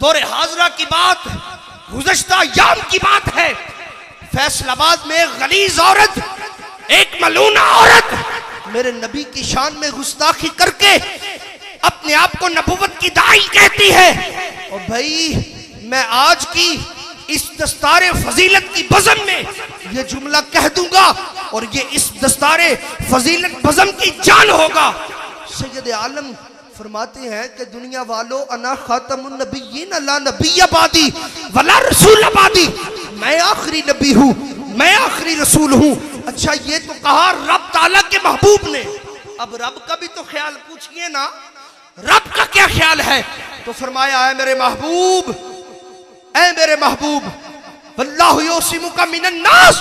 तोरे हाजरा की बात गुज़श्ता याम की बात है। फैसलाबाद में एक गलीज औरत, एक मलूना औरत मेरे नबी की शान में गुस्ताखी करके अपने आप को नबुव्वत की दाई कहती है। और भाई मैं आज की इस दस्तारे फजीलत की बज़म में ये जुमला कह दूंगा और ये इस दस्तारे फजीलत बज़म की जान होगा। सैयद आलम फरमाते हैं कि दुनिया वालों, अना खातमुन नबिय्यीन ला नबिय्य बादी वला रसूल बादी, मैं आखिरी नबी हूँ, मैं आखिरी रसूल हूँ। अच्छा, ये तो कहा रब ताला के महबूब ने, अब रब का भी तो ख्याल पूछिए ना, रब का क्या ख्याल है? तो फरमाया है मेरे महबूब, ऐ मेरे महबूब, वल्लाहु युसिमुका मिनन नास,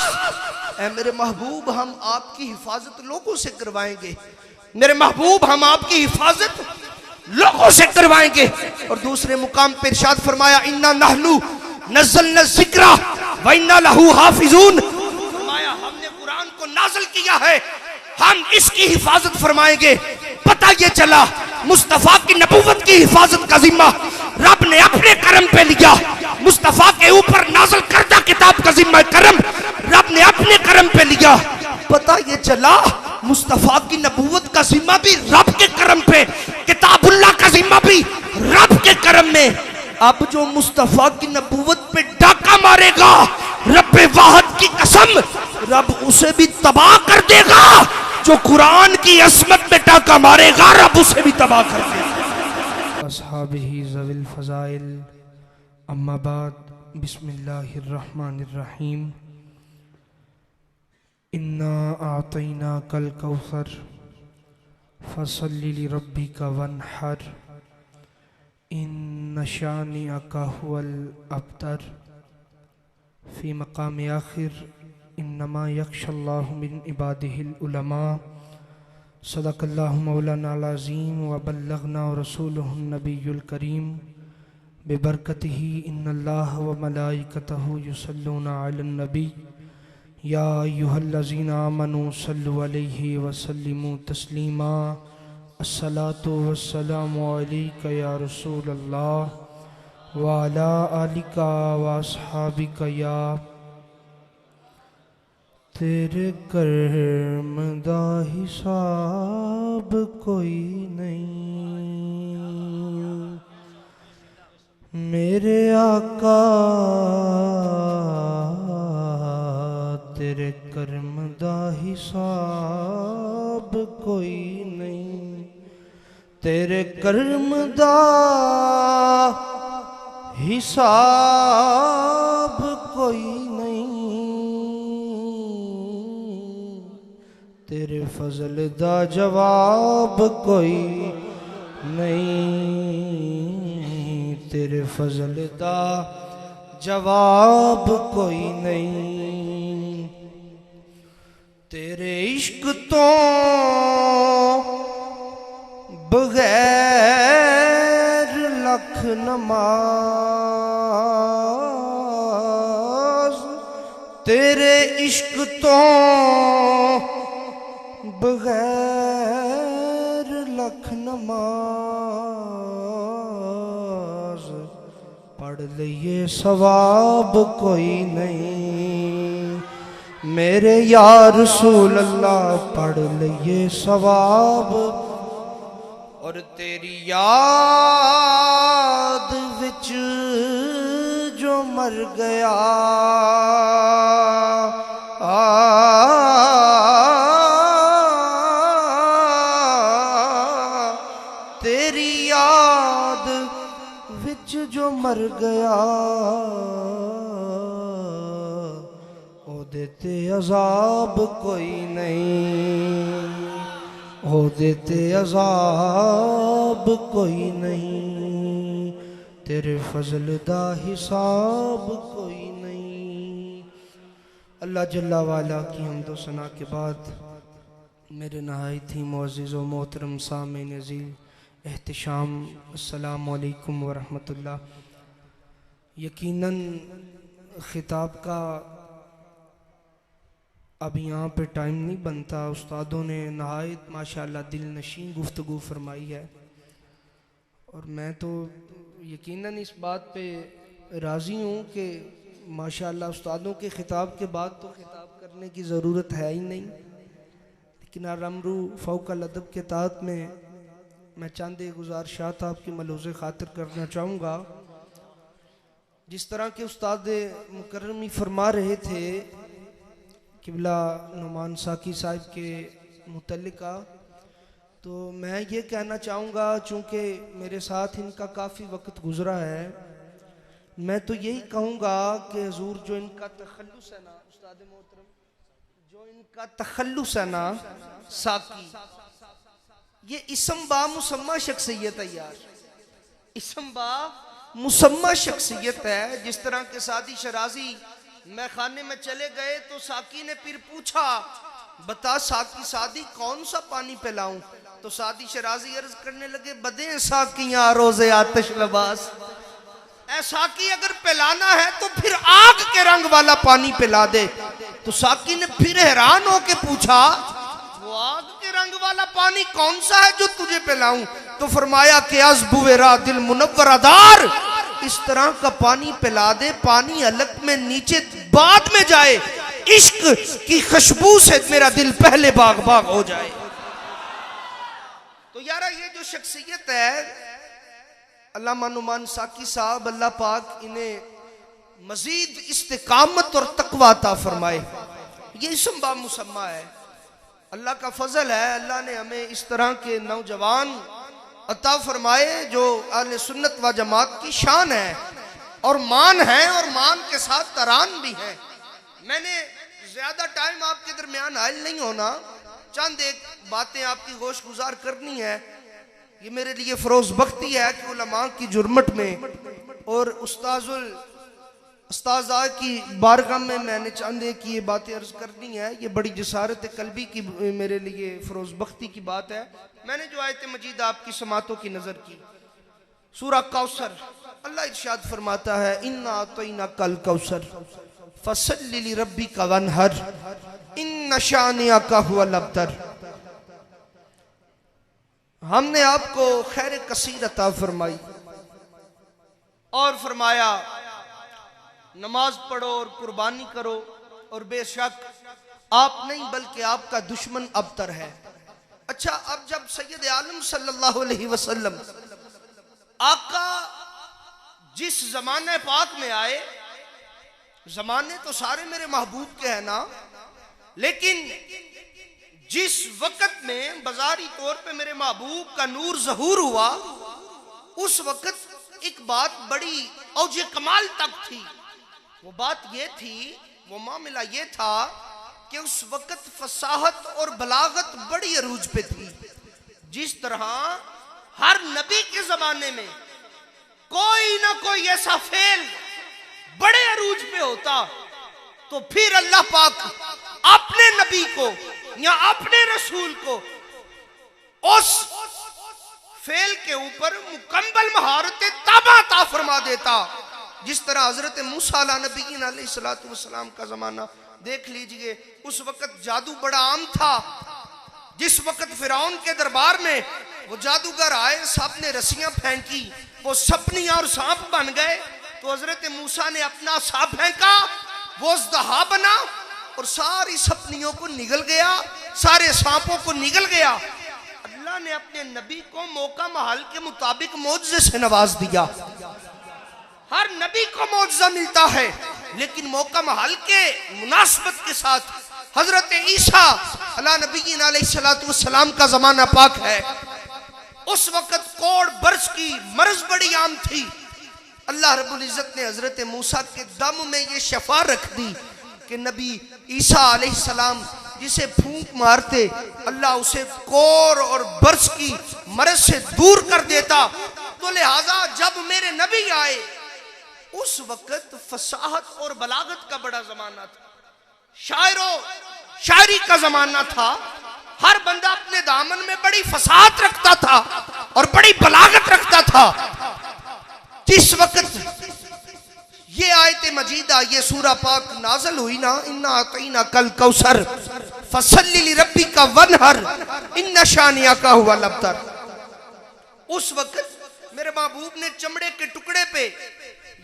ऐ मेरे महबूब हम आपकी हिफाजत लोगों से करवाएंगे, मेरे महबूब हम आपकी हिफाजत लोगों से करवाएंगे। और दूसरे मुकाम पर इरशाद फरमाया इन्ना नहनु नज़्ज़लना ज़िक्रा व इन्ना लहू हाफिज़ून, फरमाया हमने कुरान को नाज़िल किया है, हम इसकी हिफाजत फरमाएंगे। पता ये चला मुस्तफा की नबुव्वत की हिफाजत का जिम्मा रब ने अपने करम पे लिया। मुस्तफा के ऊपर नाज़िल करदा किताब का जिम्मा करम रब ने अपने करम पे लिया। पता ये चला मुस्तफा की नबुव्वत का जिम्मा भी रब के करम पे, किताबुल्लाह का जिम्मा भी रब के करम में। अब जो मुस्तफा की नबुव्वत पे डाका मारेगा, रब्बे वाहिद की कसम रब उसे भी तबाह कर देगा। जो कुरान की असमत में डाका मारेगा रब उसे भी तबाह कर देगा। अस्हाबिही ज़विल फ़ज़ाइल, अम्मा बाद, बिस्मिल्लाहिर रहमानिर रहीम। इन्ना आतैना कल कौसर फसल्लि लिरब्बिका वन्हर इन्न शानिअका हुवल अब्तर। फ़ी मक़ाम आखिर इन्नमा यख्शल्लाहु मिन इबादिहिल उलमा। सदक़ल्लाहु मौलाना अज़ीम व बल्लगना रसूलुहुन नबियुल करीम। बिबरकतिही इन्नल्लाह व मलाइकतहु युसल्लूना अलन नबी या अय्युहल्लज़ीना आमनू सल्लु अलैहि व सल्लिमू तस्लीमा। अस्सलातु वस्सलामु अलैका या रसूल अल्लाह व अला आलिका व अस्हाबिका या। तेरे कर्म दा हिसाब कोई नहीं, मेरे आका तेरे कर्म दा हिसाब कोई नहीं, तेरे कर्म दा हिसाब कोई नहीं, तेरे फजल दा जवाब कोई नहीं, तेरे फजल दा जवाब कोई नहीं। तेरे इश्क तो बगैर लख नमाज, तेरे इश्क तो बगैर लख नमाज, पढ़ लिए सवाब कोई नहीं, मेरे या रसूल अल्लाह पढ़ लिए सवाब। और तेरी याद विच जो मर गया, तेरी याद विच जो मर गया, ओ देते अजाब कोई नहीं, ओ देते अजाब कोई नहीं, तेरे फजल दा हिसाब कोई नहीं। अल्लाह जल्ला वाला की हम्दो सना के बाद मेरे नहायत ही मुअज़्ज़िज़ व मोहतरम सामीन अज़ीज़ एहतिशाम, अस्सलामु अलैकुम व रहमतुल्लाह। यकीनन ख़िताब का अब यहाँ पे टाइम नहीं बनता। उस्तादों ने नहायत माशाअल्लाह दिल नशीं गुफ्तगू फरमाई है और मैं तो यकीनन इस बात पे राज़ी हूँ कि माशाअल्लाह उस्तादों के ख़िताब के बाद तो ख़िताब करने की ज़रूरत है ही नहीं, लेकिन आरमरू फ़ौकल अदब के तहत में मैं चंद गुज़ारिशात आपकी मलूज़ ख़ातिर करना चाहूँगा। जिस तरह के उस्ताद मुकर्रमी फरमा रहे थे किबला नुमान साकी साहिब के मुतल्लिका, तो मैं ये कहना चाहूँगा, चूँकि मेरे साथ इनका काफ़ी वक्त गुज़रा है, मैं तो यही कहूँगा कि हुजूर जो इनका तखल्लुस है ना उस्ताद मोहतरम, जो इनका तखल्लुस है ना साकी, ये इसम बा मुसम्मा शख्सियत है यार, इसम बा मुसम्मा शख्सियत है। जिस तरह के सादी शराजी मैं खाने में चले गए तो साकी ने फिर पूछा, बता साकी सादी कौन सा पानी पिलाऊं? तो सादी शराजी अर्ज करने लगे, बदे साकियां रोजे आतिश लबास, ऐसा कि अगर पिलाना है तो फिर आग के रंग वाला पानी पिला दे। तो साकी ने फिर हैरान होके पूछा, वो आग के रंग वाला पानी कौन सा है जो तुझे पिलाऊं? तो फरमाया कि अज़बुवेरा दिल मुनव्वरदार, इस तरह का पानी पिला दे, पानी अलग में नीचे बाद में जाए, इश्क की खुशबू से मेरा दिल पहले बाग बाग हो जाए। तो यारा ये जो शख्सियत है अल्लामा नुमान साकी साहब, अल्लाह पाक इन्हें मजीद इस्तिकामत और तकवा अता फरमाए। ये इसम बा मुसम्मा है, अल्लाह का फजल है। अल्लाह ने हमें इस तरह के नौजवान अता फरमाए जो अहले सुन्नत व जमात की शान है और मान है, और मान के साथ तरान भी है। मैंने ज्यादा टाइम आपके दरमियान हायल नहीं होना, चंद एक बातें आपकी गोश गुजार करनी है। ये मेरे लिए फरोज बख्ती है कि उलमा की जुर्मट में और उस्ताज़ा की बारगाह में मैंने चंद एक ये बातें अर्ज करनी है। ये बड़ी जसारत कल्बी की मेरे लिए फरोज बख्ती की बात है। मैंने जो आयत मजीद आपकी समातों की नजर की, सूरा कौसर, अल्लाह इरशाद फरमाता है, इन्ना अतैना कल कौसर फसल्लि लिरब्बिका वन्हर इन्न शानिअका हुवल अब्तर। हमने आपको खैर कसीर अता फरमाई और फरमाया नमाज पढ़ो और कुर्बानी करो, और बेशक आप नहीं बल्कि आपका दुश्मन अबतर है। अच्छा, अब जब सैयद आलम सल्लल्लाहु अलैहि वसल्लम आका जिस जमाने पाक में आए, जमाने तो सारे मेरे महबूब के हैं ना, लेकिन जिस वक्त में बाजारी तौर पे मेरे महबूब का नूर ज़हूर हुआ, उस वक्त एक बात बड़ी औजे कमाल तक थी। वो बात ये थी, वो मामला ये था कि उस वक्त फसाहत और बलागत बड़ी अरूज पे थी। जिस तरह हर नबी के जमाने में कोई ना कोई ऐसा फेल बड़े अरूज पे होता, तो फिर अल्लाह पाक अपने नबी को या अपने रसूल को उस फेल के ऊपर मुकम्मल महारत ताबा अता फरमा देता। जिस तरह हजरत मूसा नबी अलैहिस्सलातु वस्सलाम का जमाना देख लीजिए, उस वक्त जादू बड़ा आम था। जिस वक्त फिरौन के दरबार में वो जादूगर आए, सब ने रस्सियां फेंकी, वो सपनियां और सांप बन गए। तो हजरत मूसा ने अपना सांप फेंका, वो अज़दहा बना और सारी सपनियों को निगल गया, सारे सांपों को निगल गया। अल्लाह ने अपने नबी को मौका महल के मुताबिक मौजज़े से नवाज दिया। हर नबी को मौजज़ा मिलता है, लेकिन मौका महल के मुनासबत के साथ हजरत ईसा अला नबी अलैहिस्सलातु वस्सलाम का जमाना पाक है। उस वक्त कोड़ बरस की मर्ज बड़ी आम थी। अल्लाह रब्बुल इज्जत ने हजरत मूसा के दम में ये शफा रख दी कि नबी ईसा अलैहिस्सलाम जिसे फूंक मारते, अल्लाह उसे कोर और बरस की मर्ज से दूर कर देता। तो लिहाजा जब मेरे नबी आए, उस वक्त फसाहत और बलागत का बड़ा जमाना था, शायरी का जमाना था। हर बंदा अपने दामन में बड़ी फसाहत रखता था और बड़ी बलागत रखता था। जिस वक्त ये आयत मजीदा, ये सूरा पाक नाज़िल हुई ना, इन्ना अतैना कल कौसर फसल्लि लिरब्बिका वन्हर इन्न शानिअका हुवल अब्तर, उस वक्त मेरे महबूब ने चमड़े के टुकड़े पे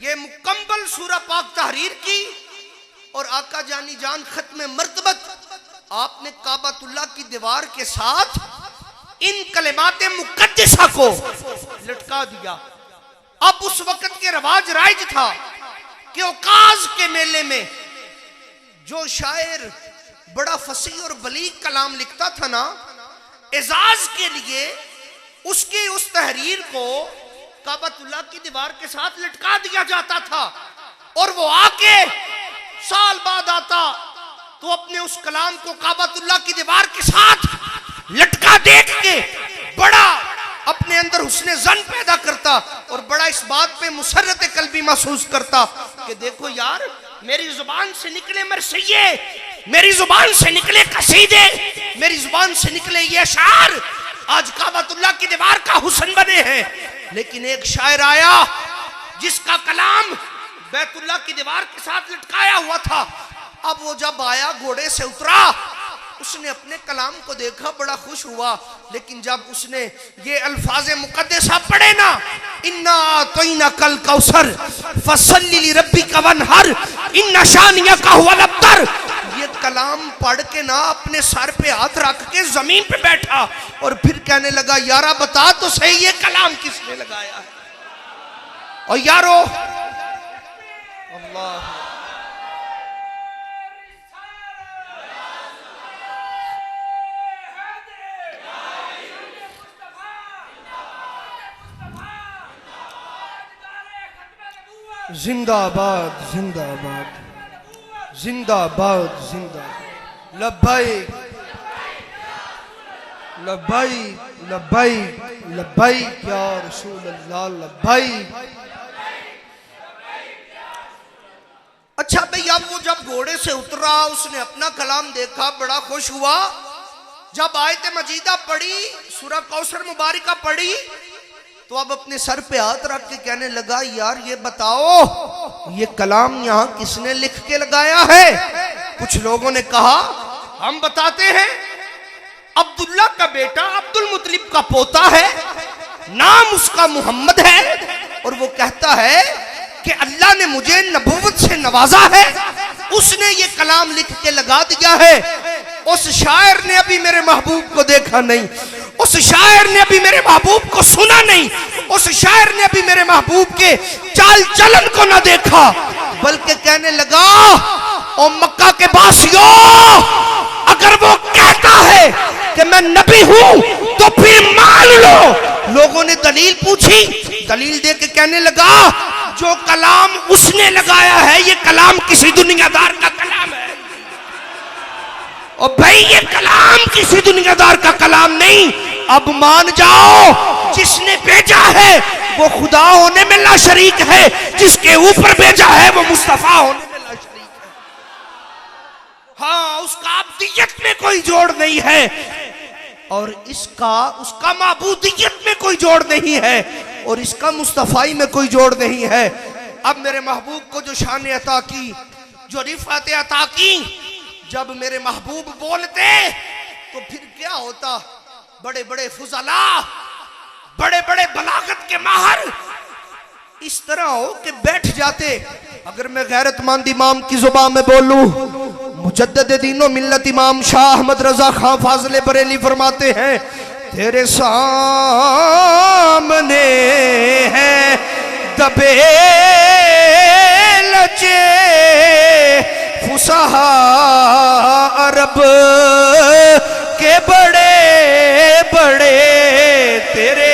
ये मुकम्मल सूरा पाक तहरीर की और आका जानी जान खत्म मर्तबत आपने काबातुल्लाह की दीवार के साथ इन कलिमाते मुकद्दसा को लटका दिया। अब उस वक्त के रवाज राइज था कि औकाज के मेले में जो शायर बड़ा फसीह और बलीग कलाम लिखता था ना, एजाज के लिए उसकी उस तहरीर को काबातुल्लाह की दीवार के साथ लटका दिया जाता था और वो आके साल बाद आता तो अपने उस कलाम को काबातुल्लाह की दीवार के साथ लटका देख के बड़ा अपने अंदर हुस्ने जन पैदा करता और बड़ा इस बात पे मुसर्रत कल्बी महसूस करता कि देखो यार, मेरी जुबान से निकले मरसिये, मेरी जुबान से निकले कसीदे, मेरी जुबान से निकले ये अशार आज काबातुल्लाह की दीवार का हुस्न बने हैं। लेकिन एक शायर आया जिसका कलाम बैतुल्लाह की दीवार के साथ लटकाया हुआ था। अब वो जब आया घोड़े से उतरा, उसने अपने कलाम को देखा, बड़ा खुश हुआ। लेकिन जब उसने ये अल्फाज मुकद्दसा पढ़े ना, इन्ना तोइना कल कौसर फसल्ली लिरब्बिका वनहर इन्ना शानियका हुवल अब्तर, ये कलाम पढ़ के ना अपने सर पे हाथ रख के जमीन पे बैठा और फिर कहने लगा, यारा बता तो सही ये कलाम किसने लगाया है। और यारो अल्लाह जिंदाबाद जिंदाबाद जिंदाबाद जिंदाबाद। लब्बाइक लब्बाइक लब्बाइक लब्बाइक या रसूल अल्लाह लब्बाइक। अच्छा भाई, अब वो जब घोड़े से उतरा, उसने अपना कलाम देखा, बड़ा खुश हुआ। जब आयत मजीदा पढ़ी, सूरह कौसर मुबारका पढ़ी, तो अब अपने सर पे हाथ रख के कहने लगा, यार ये बताओ ये कलाम यहां किसने लिख के लगाया है। कुछ लोगों ने कहा, हम बताते हैं, अब्दुल्ला का बेटा अब्दुल मुतलिब का पोता है, नाम उसका मोहम्मद है, और वो कहता है कि अल्लाह ने मुझे नबूवत से नवाजा है, उसने ये कलाम लिख के लगा दिया है। उस शायर ने अभी मेरे महबूब को देखा नहीं, उस शायर ने अभी मेरे महबूब को सुना नहीं, उस शायर ने अभी मेरे महबूब के चाल चलन को ना देखा, बल्कि कहने लगा, ओ मक्का के बासियों, अगर वो कहता है कि मैं नबी हूं तो फिर मान लो। लोगों ने दलील पूछी, दलील दे के कहने लगा, जो कलाम उसने लगाया है ये कलाम किसी दुनियादार का कलाम है। और भाई ये कलाम किसी दुनियादार का कलाम नहीं। अब मान जाओ, जिसने भेजा है वो खुदा होने में ला शरीक है, जिसके ऊपर भेजा है वो मुस्तफा होने में ला शरीक है। हाँ, उसका अब्दियत में कोई जोड़ नहीं है और इसका उसका माबूदियत में कोई जोड़ नहीं है और इसका मुस्तफाई में कोई जोड़ नहीं है। अब मेरे महबूब को जो शान अता की, जो रिफत अता की, जब मेरे महबूब बोलते तो फिर क्या होता। बड़े बड़े फुजला, बड़े बड़े बलागत के माहर इस तरह हो कि बैठ जाते। अगर मैं गैरतमंद इमाम की जुबान में बोलूं, मुजद्दिद दीनो मिल्लत इमाम शाह अहमद रजा खां फाजले बरेली फरमाते हैं, तेरे सामने है दबे लचे फुसहा अरब के बड़े बड़े, तेरे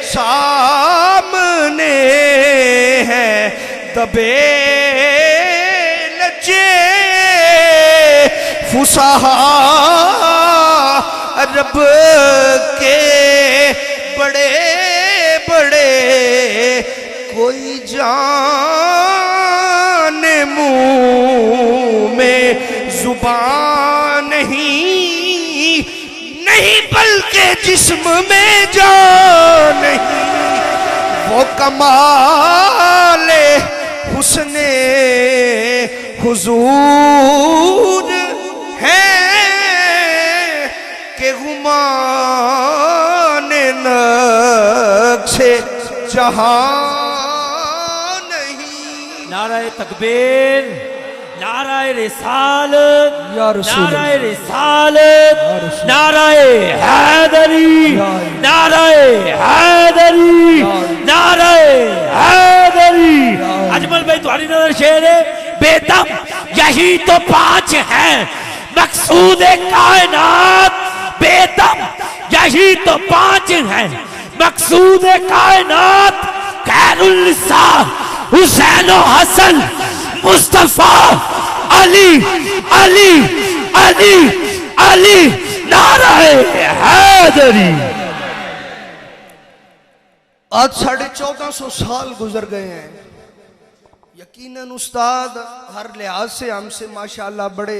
सामने है दबे लचे फुसहा अरब के बड़े बड़े, कोई जान मुंह में जुबान नहीं बल्कि जिस्म में जान नहीं। वो कमाले हुस्ने हुजूर है कि गुमान नक्शे रहा नहीं। नाराए तकबीर, नाराए रिसालत, नाराए रिसालत, नाराए हैदरी, नाराए हैदरी, नाराए हैदरी। अजमल भाई तुम्हारी नजर शेर है बेदम, यही तो 5 हैं मकसूद कायनात। बेदम, यही तो 5 हैं मकसूद कायनात। खैरुल्निसा, हुसैन और हसन, मुस्तफा, अली अली अली अली, नाराए हैदरी। आज 1450 साल गुजर गए हैं। यकीनन उस्ताद हर लिहाज से हमसे माशाल्लाह बड़े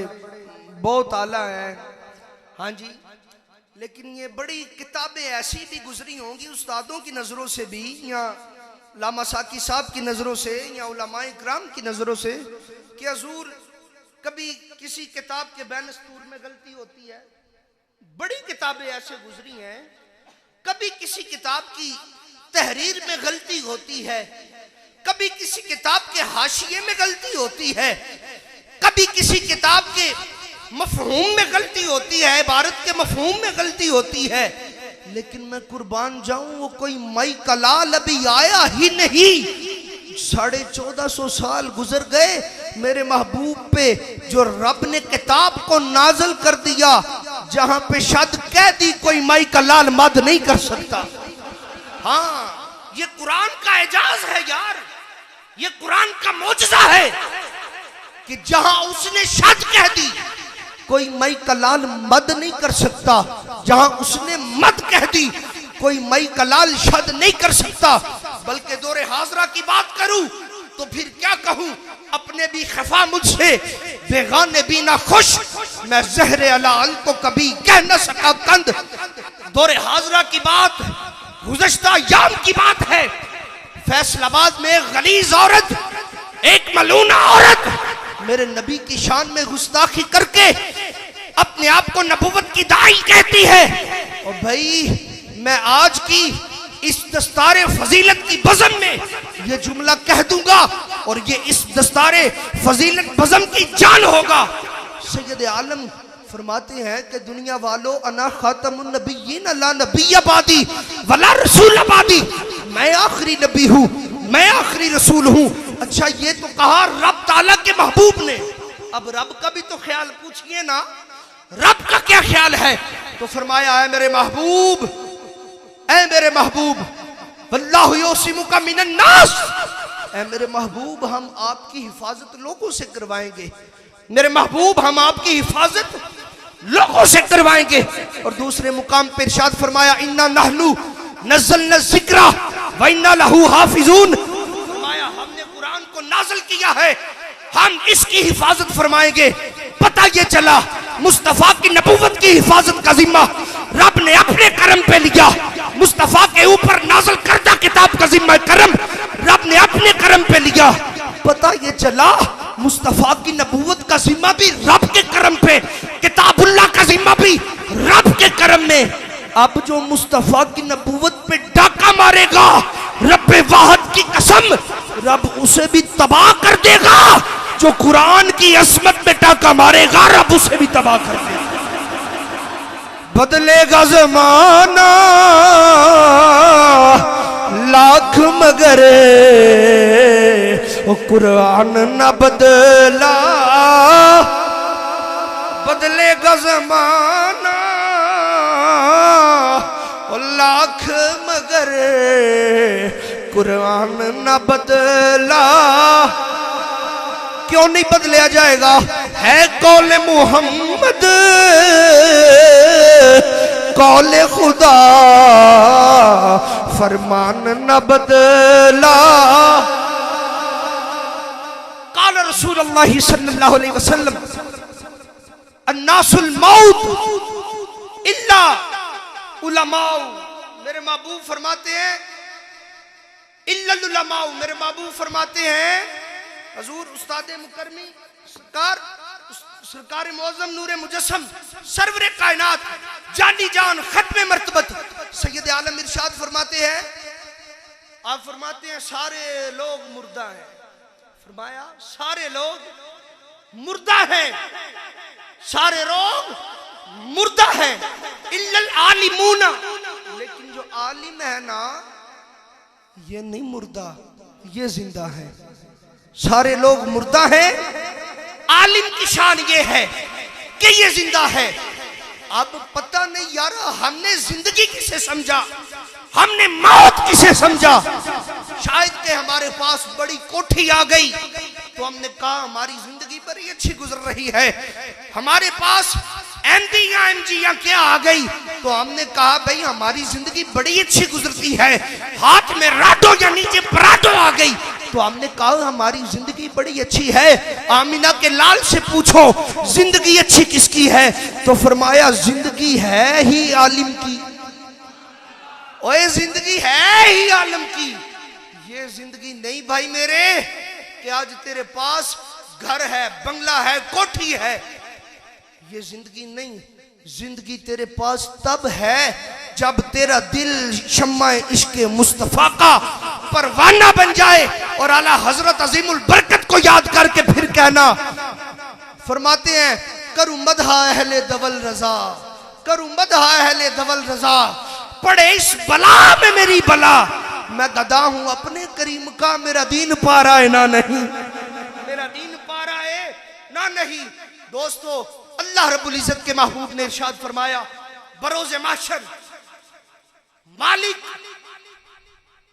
बहुत आला हैं। हाँ जी, लेकिन ये बड़ी किताबें ऐसी भी गुजरी होंगी उस्तादों की नज़रों से भी, या लामा साकी साहब की नज़रों से, या उलमाए इकराम की नज़रों से, कि हजूर कभी किसी किताब के बैनस्तूर में गलती होती है। बड़ी किताबें ऐसे गुजरी हैं, कभी किसी किताब की तहरीर में गलती होती है, कभी किसी किताब के हाशिए में गलती होती है, कभी किसी किताब के मफहूम में गलती होती है, इबारत के मफहूम में गलती होती है। लेकिन मैं कुर्बान जाऊं, वो कोई मई कलाल अभी आया ही नहीं। 1450 साल गुजर गए मेरे महबूब पे, जो रब ने किताब को नाजल कर दिया, जहां पे शद कह दी कोई मई कलाल मद नहीं कर सकता। हाँ, ये कुरान का एजाज है यार, ये कुरान का मोजज़ा है कि जहां उसने शद कह दी कोई मई कलाल मद नहीं कर सकता, जहां उसने मद कह दी कोई मई कलाल शद नहीं कर सकता। बल्कि दौरे हाजरा की बात करूं तो फिर क्या कहूं, अपने भी खफा मुझसे, बेगाने भी ना खुश, मैं जहरे अलाल को कभी कह न सका कंद। दौरे हाजरा की बात गुज़श्ता याम की बात है। फैसलाबाद में एक गलीज औरत, एक मलूना औरत मेरे नबी की शान में गुस्ताखी करके अपने आप को नबुवत की दाई कहती है। और भाई मैं आज की इस दस्तारे फजीलत की बज़म में ये जुमला कह दूंगा और ये इस दस्तारे फजीलत बज़म की जान होगा। सैयद आलम फरमाते हैं कि दुनिया वालों, अना खातमुन नबिय्यीन ला नबिय्य बादी वला रसूल बादी, मैं आखिरी नबी हूँ, मैं आखिरी रसूल हूँ। अच्छा, ये तो कहा रब ताला के महबूब ने, अब रब का भी तो ख्याल पूछिए ना, रब का क्या ख्याल है। तो फरमाया है मेरे महबूब, ऐ मेरे महबूब, वल्लाहु युसिमुका मिनन नास, ऐ मेरे महबूब हम आपकी हिफाजत लोगों से करवाएंगे। मेरे महबूब हम आपकी हिफाजत लोगों से करवाएंगे। और दूसरे मुकाम पर इरशाद फरमाया, इन्ना नहनु नज़्ज़लना ज़िक्रा व इन्ना लहू हाफिज़ून, फरमाया हमने कुरान को नाज़िल किया है, हम इसकी हिफाजत फरमाएंगे। पता ये चला मुस्तफा की नबूवत की हिफाजत का जिम्मा रब ने अपने करम पे लिया। मुस्तफा के ऊपर नाज़िल करदा किताब का जिम्मा करम रब ने अपने करम पे लिया। पता ये चला मुस्तफा की नबूवत का जिम्मा भी रब के करम पे, किताबुल्लाह का जिम्मा भी रब के करम में। अब जो मुस्तफा की नबूवत पे डाका मारेगा, रब्बे वाहद की कसम, रब उसे भी तबाह कर देगा। जो कुरान की असमत पे डाका मारेगा, रब उसे भी तबाह कर देगा। बदलेगा जमाना लाख मगर वो कुरान न बदला, बदलेगा जमाना लाख मगर कुरान न बदला। क्यों नहीं बदलिया जाएगा, है कौले मोहम्मद कौले खुदा, फरमान न बदला। काल रसूलुल्लाह सल्लल्लाहु अलैहि वसल्लम, अन्नासुल मौत इल्ला उलमाउ, मेरे महबूब फरमाते हैं इल्लल उलमाउ, मेरे महबूब फरमाते हैं हजूर उस्ताद मुकर्रमी सरकार मौज़म नूरे मुजस्सम सरवरे कायनात, जानी जान खत्मे मर्तबत सैयद आलम इरशाद फरमाते हैं आप फरमाते हैं सारे लोग मुर्दा हैं। फरमाया सारे लोग मुर्दा हैं, सारे लोग मुर्दा हैं इल्लल आलिमूना, लेकिन जो आलिम है ना ये नहीं मुर्दा, ये जिंदा है। सारे लोग मुर्दा हैं, आलिम की शान ये है कि ये जिंदा है। अब पता नहीं यार हमने जिंदगी किसे समझा, हमने मौत किसे समझा। शायद के हमारे पास बड़ी कोठी आ गई तो हमने कहा हमारी जिंदगी बड़ी अच्छी गुजर रही है। हमारे पास एमपीयां एमजीयां क्या आ गई तो हमने कहा भाई हमारी जिंदगी बड़ी अच्छी गुजरती है। हाथ में राडो या नीचे पराठो आ गई तो हमने कहा हमारी जिंदगी बड़ी अच्छी है। आमिना के लाल से पूछो जिंदगी अच्छी किसकी है, तो फरमाया जिंदगी है ही आलिम की। ओए जिंदगी है ही आलिम की, ये जिंदगी नहीं भाई मेरे कि आज तेरे पास घर है, बंगला है, कोठी है, ये जिंदगी नहीं। जिंदगी तेरे पास तब है जब तेरा दिल शम्मा इश्क मुस्तफा का परवाना बन जाए और आला हजरत अजीमुल बरकत को याद करके फिर कहना। फरमाते हैं करूं मदहा अहले दवल रजा, करूं मदहा अहले दवल रजा, पड़े इस बला में मेरी बला, मैं गदा हूं अपने करीम का, मेरा दीन पा रहा है ना नहीं, मेरा दीन पा रहा है ना नहीं। दोस्तों अल्लाह रब्बुल इज्जत के महबूब ने इरशाद फरमाया बरोज़े माशर मालिक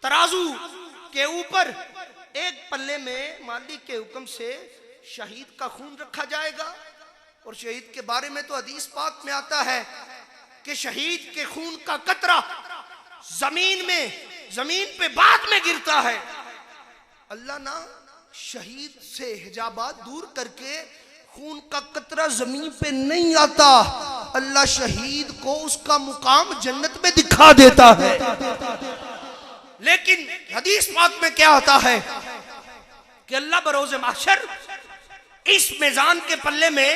तराजू के ऊपर एक पल्ले में मालिक के हुक्म से शहीद का खून रखा जाएगा। और शहीद के बारे में तो हदीस पाक में आता है कि शहीद के खून का कतरा जमीन पे बाद में गिरता है। अल्लाह ना शहीद से हिजाबात दूर करके खून का कतरा जमीन पे नहीं आता, अल्लाह शहीद को उसका मुकाम जन्नत में दिखा देता है। लेकिन हदीस पाक में क्या होता है कि अल्लाह बरोज़े महशर इस मीज़ान के पल्ले में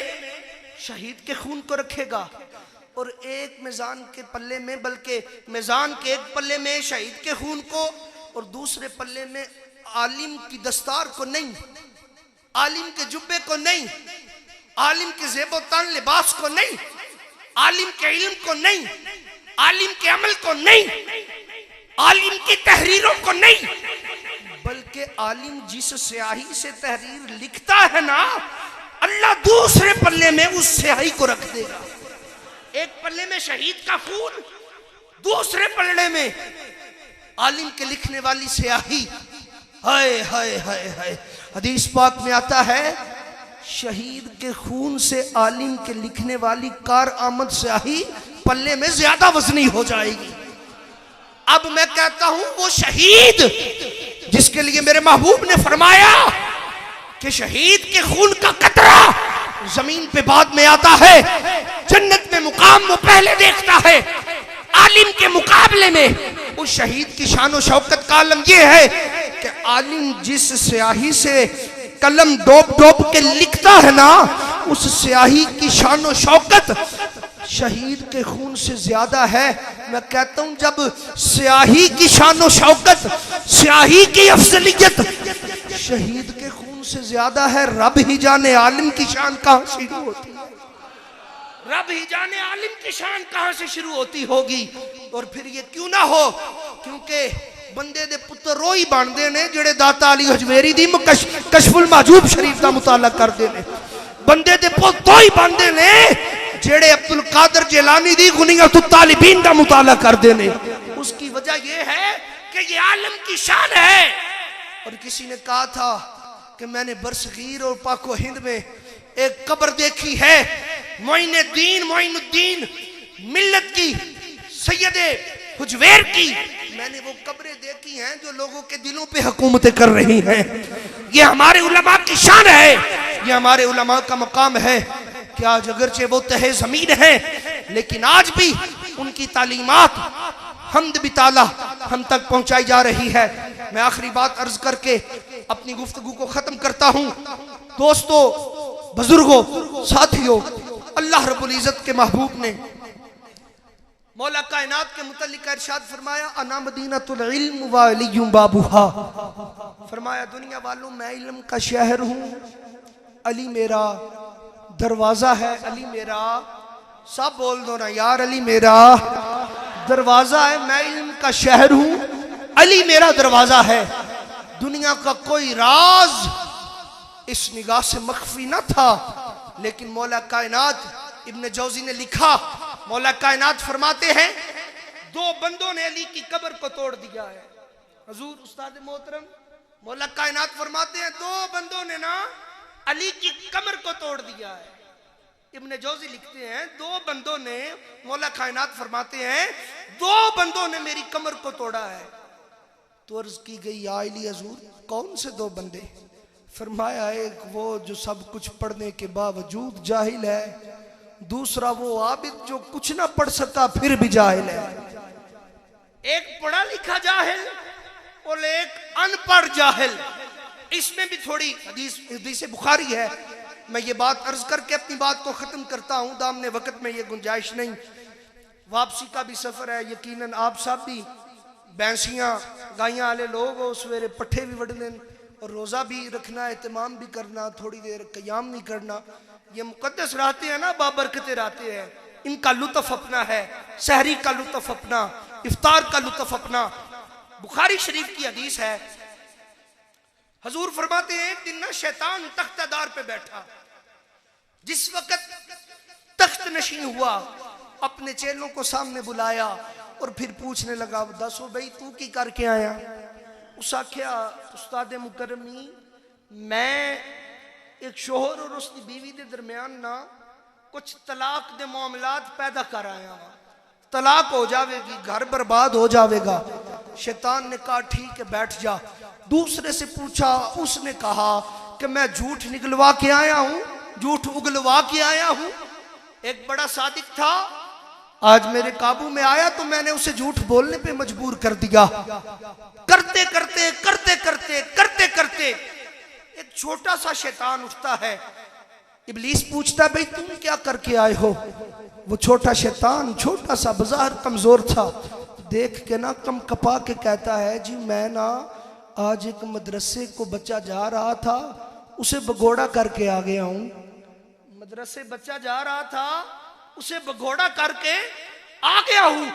शहीद के खून को रखेगा और एक मीज़ान के पल्ले में, बल्कि मीज़ान के एक पल्ले में शहीद के खून को और दूसरे पल्ले में आलिम की दस्तार को नहीं, आलिम के जुब्बे को नहीं, आलिम के ज़ेबो तान लिबास को नहीं, आलिम के इल्म को नहीं, आलिम के अमल को नहीं, आलिम की तहरीरों को नहीं, बल्कि आलिम जिस स्याही से तहरीर लिखता है ना अल्लाह दूसरे पल्ले में उस स्याही को रख देगा। एक पल्ले में शहीद का खून, दूसरे पल्ले में आलिम के लिखने वाली स्याही। हाय हाय हाय हाय, हदीस पाक में आता है शहीद के खून से आलिम के लिखने वाली कार आमद स्याही पल्ले में ज्यादा वजनी हो जाएगी। अब मैं कहता हूं वो शहीद जिसके लिए मेरे महबूब ने फरमाया कि शहीद के खून का कतरा जमीन पे बाद में आता है, जन्नत में मुकाम वो पहले देखता है। आलिम के मुकाबले में उस शहीद की शान और शौकत का आलम यह है कि आलिम जिस स्याही से कलम डोब डोब के लिखता है ना उस स्याही की शान और शौकत शहीद के खून से ज्यादा है। मैं कहता हूं जब स्याही की शान और शौकत, स्याही की अफजलियत शहीद के खून से ज्यादा है, रब ही जाने आलिम की शान कहां शुरू होती है, रब ही जाने आलिम की शान कहां से शुरू होती होगी। और फिर ये क्यों ना हो, क्योंकि बंदे दे पुत्र रोई बनते ने जेड़े दाता अली हजवेरी दी कशफुल महजूब शरीफ का मुताला करते ने, बंदे दे पुत्र ही बनते ने जेड़े अब्दुल कादर जिलानी दी गुनियतुत तालिबीन का मुताला करते ने। उसकी वजह यह है कि ये आलम की शान है। और किसी ने कहा था कि मैंने बरसगीर और पाको हिंद में एक कब्र देखी है मोइनुद्दीन मिल्लत की, सैयदे हुजवेर की। मैंने वो कब्रें देखी हैं जो लोगों के दिलों पे हुकूमतें कर रही हैं। ये हमारे उलमा की शान है, ये हमारे उलमा का मकाम है कि आज अगरचे वो तहे जमीन है लेकिन आज भी उनकी तालीमात हम्द भी ताला हम तक पहुंचाई जा रही है। मैं आखिरी बात अर्ज करके अपनी गुफ्तगू को खत्म करता हूं। दोस्तों, बुजुर्गों, साथियों, अल्लाह रब्बुल इज्जत के महबूब ने मौला कायनात के मुतल्लिक इरशाद फरमाया अना मदीनतुल इल्म व अलियुम बाबुहा। फरमाया दुनिया वालों मैं इल्म का शहर हूँ, अली मेरा दरवाजा है। अली मेरा, सब बोल दो ना यार, अली मेरा दरवाजा है। मैं इल्म का शहर हूँ, अली मेरा दरवाजा है। दुनिया का कोई राज इस निगाह से मख्फी न था, लेकिन मौला कायनात इब्न जौजी ने लिखा, मौला कायनात फरमाते हैं दो बंदों ने अली की कब्र को तोड़ दिया है। हुजूर उस्ताद मोहतरम मौला कायनात फरमाते हैं दो बंदों ने ना अली की कब्र को तोड़ दिया है। इब्न जौजी लिखते हैं दो बंदों ने, मौला कायनात फरमाते हैं दो बंदों ने मेरी कमर को तोड़ा है। तो अर्ज की गई या अली हुजूर कौन से दो बंदे? फरमाया एक वो जो सब कुछ पढ़ने के बावजूद जाहिल है, दूसरा वो आबिद जो कुछ ना पढ़ सकता फिर भी जाहिल है। एक पढ़ा लिखा जाहिल और एक अनपढ़ जाहिल। इसमें भी थोड़ी हदीस बुखारी है। मैं ये बात अर्ज करके अपनी बात को खत्म करता हूं, दामने वक्त में ये गुंजाइश नहीं। वापसी का भी सफर है, यकीनन आप सब भी भैंसियां गायियां वाले लोग हो, सवेरे पट्ठे भी वढ़ने और रोज़ा भी रखना, एहतमाम भी करना, थोड़ी देर क़याम नहीं करना। ये मुकद्दस रातें हैं ना, बाबरकत रातें हैं, इनका लुत्फ अपना है। सहरी का लुत्फ अपना, इफ्तार का लुत्फ अपना। बुखारी शरीफ की हदीस है, हजूर फरमाते हैं एक दिन ना शैतान तख्तदार पे बैठा। जिस वक्त तख्त नशीन हुआ, अपने चेलों को सामने बुलाया और फिर पूछने लगा दसो भाई तू की करके आया? उस आख्या उस्ताद मुकरमी मैं एक शोहर और उसकी बीवी के दरमियान ना कुछ तलाक दे मामलात पैदा कर आया वा, तलाक हो जाएगी, घर बर्बाद हो जाएगा। शैतान ने कहा ठीक है बैठ जा। दूसरे से पूछा, उसने कहा कि मैं झूठ निकलवा के आया हूं, झूठ उगलवा के आया हूं। एक बड़ा सादिक था, आज मेरे काबू में आया तो मैंने उसे झूठ बोलने पे मजबूर कर दिया। करते करते करते करते करते करते एक छोटा सा शैतान उठता है। इब्लीस पूछता भाई तुम क्या करके आए हो? वो छोटा शैतान, छोटा सा बाजार कमजोर था, देख के ना कम कपा के कहता है जी मैं ना आज एक मदरसे को बच्चा जा रहा था, उसे भगोड़ा करके आ गया हूं। मदरसे बच्चा जा रहा था, उसे भगोड़ा करके आ गया हूं।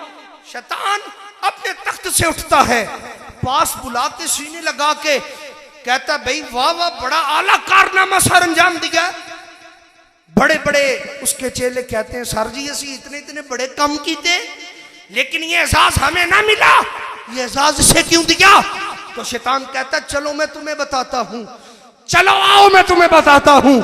शैतान अपने तख्त से उठता है, पास बुला के सीने लगा के कहता भाई वाह वाह बड़ा आला कारनामा सर अंजाम दिया। बड़े बड़े उसके चेले कहते हैं सर जी असी इतने इतने बड़े काम किए, लेकिन ये एहसास हमें ना मिला, ये एहसास इसे क्यों दिया? तो शैतान कहता चलो मैं तुम्हें बताता हूं, चलो आओ मैं तुम्हें बताता हूं।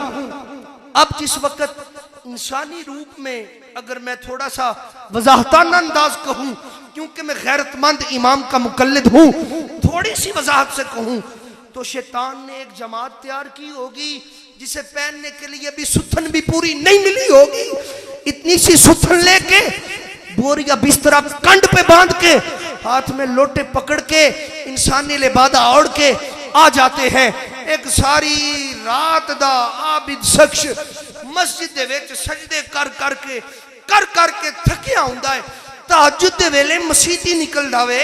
अब जिस वक्त इंसानी रूप में अगर मैं थोड़ा सा वजाहताना अंदाज कहूं, क्योंकि मैं गैरतमंद इमाम का मुकल्लिद हूं, थोड़ी सी वजाहत से कहूं तो शैतान ने एक जमात तैयार की होगी जिसे पहनने के लिए भी सुथन भी पूरी नहीं मिली होगी। इतनी सी सुथन लेके बोरिया बिस्तरा कंड पे बांध के हाथ में लोटे पकड़ के इंसानी लिबादा ओढ़ के आ जाते हैं। एक सारी रात दा आबिद शख्स मस्जिद दे विच सजदे कर करके थकिया हुंदा है। तहज्जुद दे वेले मसीती निकल जावे,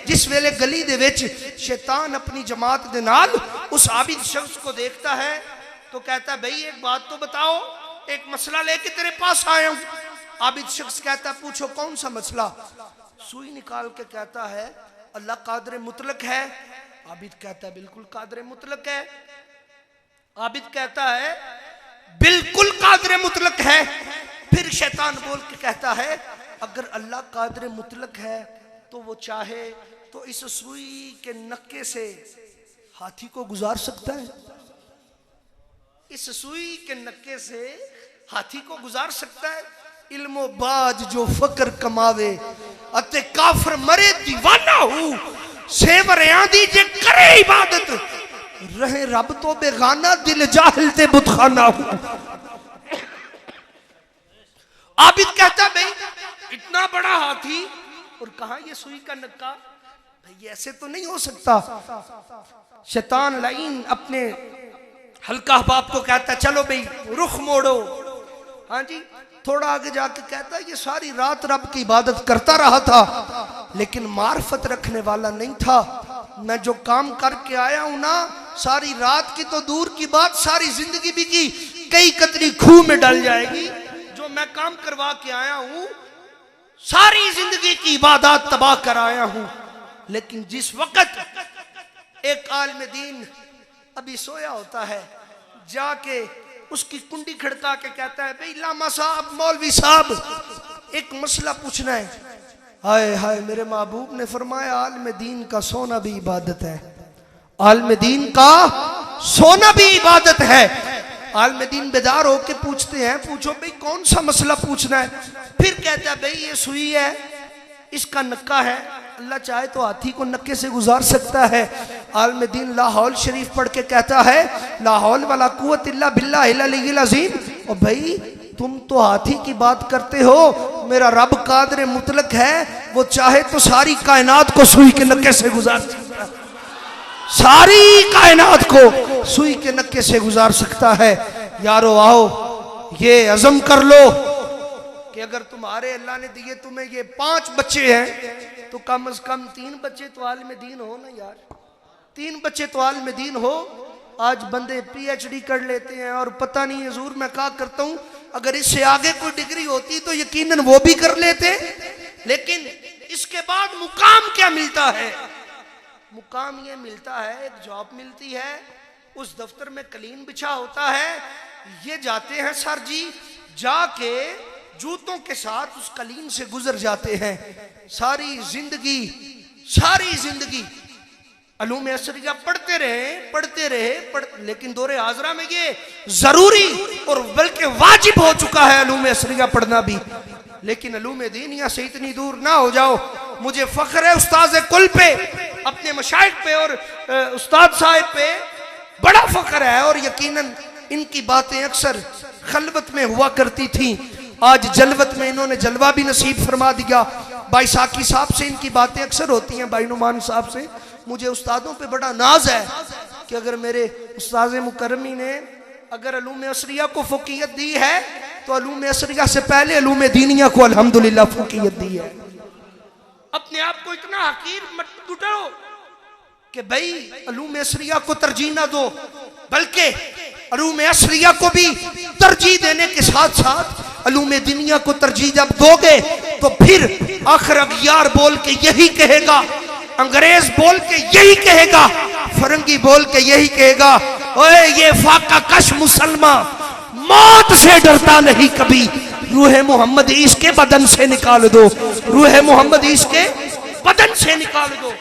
जिस वेले गली दे विच शैतान अपनी जमात दे नाल उस आबिद शख्स को देखता है तो कहता है भाई एक बात तो बताओ, एक मसला लेके तेरे पास आया हूं। आबिद शख्स कहता है पूछो कौन सा मसला? सुई निकाल के कहता है अल्लाह कादर मुतलक है। आबिद कहता है बिल्कुल कादर मुतलक है। आबिद कहता है बिल्कुल कादर मुतलक है। फिर शैतान बोल के कहता है अगर अल्लाह कादर मुतलक है तो वो चाहे तो इस सुई के नक्के से हाथी को गुजार सकता है। इस सुई के नक्के से हाथी को गुजार सकता है। इल्मो बाज जो फकर कमावे अते काफर मरे दीवाना हूं, सेवर आंदी जे करे इबादत रहे रब तो बेगाना दिल जाहिल ते बुतखाना हूं। आबिद कहता भाई इतना बड़ा हाथी और कहां ये सुई का नक्का? भाई ऐसे तो नहीं हो सकता। शैतान लाइन अपने हल्का बाप को कहता चलो भाई रुख मोड़ो। हाँ जी थोड़ा आगे जाके कहता है ये सारी रात रब की इबादत करता रहा था, लेकिन मार्फत रखने वाला नहीं था। मैं जो काम करके आया हूं ना, सारी रात की तो दूर की बात, सारी जिंदगी भी की कई कतरी खूह में डल जाएगी। जो मैं काम करवा के आया हूं, सारी जिंदगी की इबादत तबाह कर आया हूं। लेकिन जिस वक्त एक आलिम दीन अभी सोया होता है, जाके उसकी कुंडी खड़का के कहता है, भाई लामा साहब, मौलवी साहब, एक मसला पूछना है। हाय हाय, मेरे महबूब ने फरमाया आलिम दीन का सोना भी इबादत है, आलिम दीन का सोना भी इबादत है। आलिम दीन बेदार होके पूछते हैं, पूछो भाई कौन सा मसला पूछना है। फिर कहता है, भाई ये सुई है, इसका नक्का है, अल्लाह चाहे तो हाथी को नक्के से गुजार सकता है। आलिम दीन लाहौल शरीफ पढ़ के कहता है, लाहौल वाला कुव्वत इल्ला बिल्लाहिल अलीय्यिल अज़ीम। और भाई तुम तो हाथी की बात करते हो, मेरा रब कादिर मुतलक है, वो चाहे तो सारी कायनात को सुई के नक्के से गुजार सकता है, सारी कायनात को सुई के नक्के से गुजार सकता है। यारो आओ, ये अज़म कर लो कि अगर तुम्हारे अल्लाह ने दिए तुम्हें ये 5 बच्चे हैं, तो कम से कम 3 बच्चे तो आलिम दीन हो ना यार, 3 बच्चे तो आलिम दीन हो। आज बंदे PhD कर लेते हैं और पता नहीं हुजूर मैं क्या करता हूँ, अगर इससे आगे कोई डिग्री होती तो यकीनन वो भी कर लेते। लेकिन इसके बाद मुकाम क्या मिलता है? मुकाम ये मिलता है, एक जॉब मिलती है, उस दफ्तर में कलीन बिछा होता है, ये जाते हैं सर जी, जाके जूतों के साथ उस कलीन से गुजर जाते हैं। सारी जिंदगी अलूम असरिया पढ़ते रहे, लेकिन दौरे हाजरा में ये जरूरी और बल्कि वाजिब हो चुका है अलूम असरिया पढ़ना भी। लेकिन अलूम दीनिया से इतनी दूर ना हो जाओ। मुझे फख्र है उस्ताद कुल पे, अपने मशाइख पे और उस्ताद साहिब पे बड़ा फख्र है। और यकीनन इनकी बातें अक्सर खलवत में हुआ करती थी, आज जलवत में इन्होंने जलवा भी नसीब फरमा दिया। भाई साकी साहब से इनकी बातें अक्सर होती हैं, भाई नुमान साहब से। मुझे उस्तादों पे बड़ा नाज है कि अगर मेरे उस्ताद मुकर्रमी ने अगर अलूम असरिया को फकीयत दी है, तो अलूम असरिया से पहले अलूम दीनिया को अल्हम्दुलिल्लाह फकीयत दी है। अपने आप को इतना हकीर मत उठाओ कि भाई अलूम असरिया को तरजीह ना दो, बल्कि अलूम असरिया को भी तरजीह देने के साथ साथ अलूम दुनिया को तरजीह जब दोगे, तो फिर आखिर अगियार बोल के यही कहेगा, अंग्रेज बोल के यही कहेगा, फरंगी बोल के यही कहेगा, ओए ये फाका कश मुसलमान मौत से डरता नहीं कभी, रूह मोहम्मद इसके बदन से निकाल दो, रूह मोहम्मद इसके बदन से निकाल दो।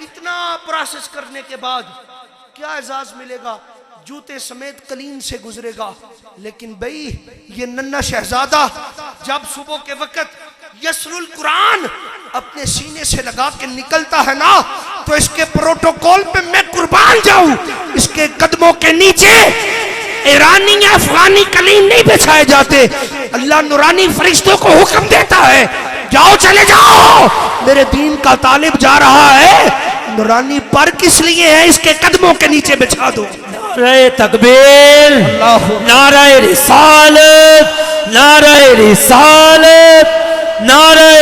इतना प्रोसेस करने के बाद क्या एजाज मिलेगा? जूते समेत कलीन से गुजरेगा। लेकिन भाई ये नन्ना शहजादा जब सुबह के वक्त यसरुल कुरान अपने सीने से लगा के निकलता है ना, तो इसके प्रोटोकॉल पे मैं कुर्बान जाऊं। इसके कदमों के नीचे ईरानी या अफगानी कलीन नहीं बिछाए जाते। अल्लाह नूरानी फरिश्तों को हुक्म देता है, जाओ चले जाओ, मेरे दीन का तालिब जा रहा है। नूरानी पर किस लिए है? इसके कदमों के नीचे बिछा दो। नारे तकबीर, नारे रिसालत, नारे रिसालत, नारे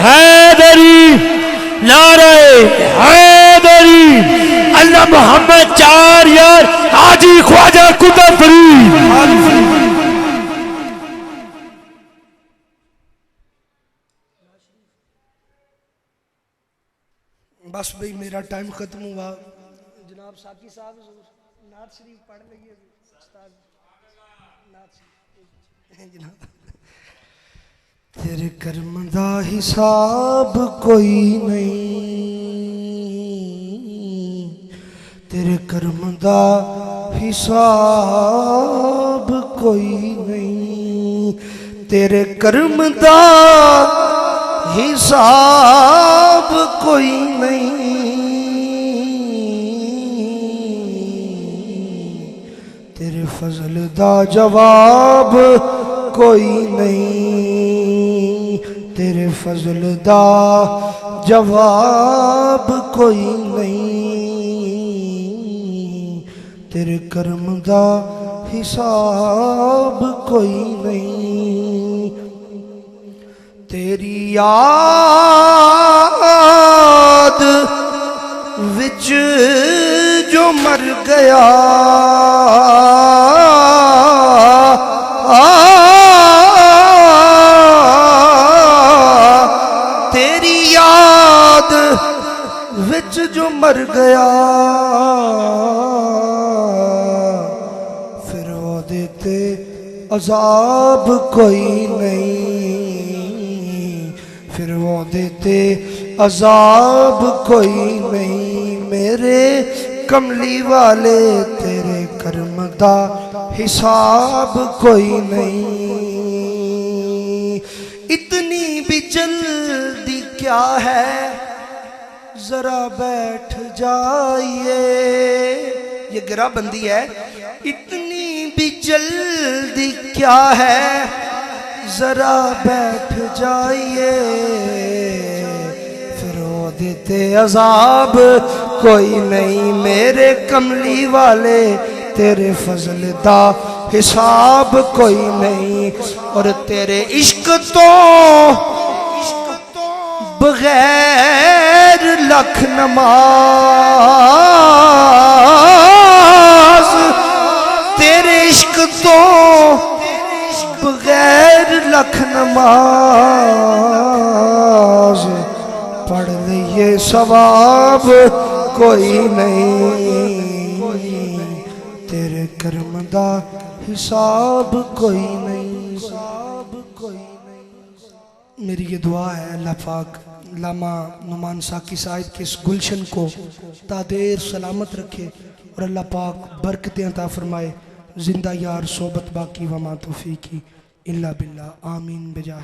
हैदरी, नारे हैदरी। अल्लाह मोहम्मद 4 यार हाजी ख्वाजा कुतुब फरीद। बस भाई मेरा टाइम खत्म हुआ। जनाब साकी साहब नात शरीफ पढ़ लीजिए। जनाब तेरे कर्म दा हिसाब कोई नहीं, तेरे कर्म दा हिसाब कोई नहीं, तेरे कर्म दा हिसाब कोई नहीं, तेरे फजल दा जवाब कोई नहीं, तेरे फजल दा जवाब कोई नहीं, तेरे कर्म दा हिसाब कोई नहीं। तेरी याद विच जो मर गया तेरी याद विच जो मर गया फिर वो देते अजाब कोई नहीं, फिर वो देते अजाब कोई नहीं। मेरे कमली वाले तेरे कर्म दा हिसाब कोई नहीं। इतनी भी जल्दी क्या है, जरा बैठ जाइए। ये गिराबंदी है। इतनी भी जल्दी क्या है, जरा बैठ जाइए। फिर वो देते अजाब कोई नहीं। मेरे कमली वाले तेरे फजल दा हिसाब कोई नहीं। और तेरे इश्क तो बगैर लख नमाज, तेरे इश्क तो बगैर लख नमाज पढ़ लिए सवाब कोई नहीं। तेरे कर्म दा हिसाब कोई नहीं, हिसाब कोई नहीं। मेरी ये दुआ है अल्लाह पाक लामा नुमान साकी साहिब के इस गुलशन को तादेर सलामत रखे और अल्लाह पाक बरकतें अता फरमाए। जिंदा यार सोबत बाकी वमा तौफीकी इल्ला बिल्लाह। आमीन बिजाह।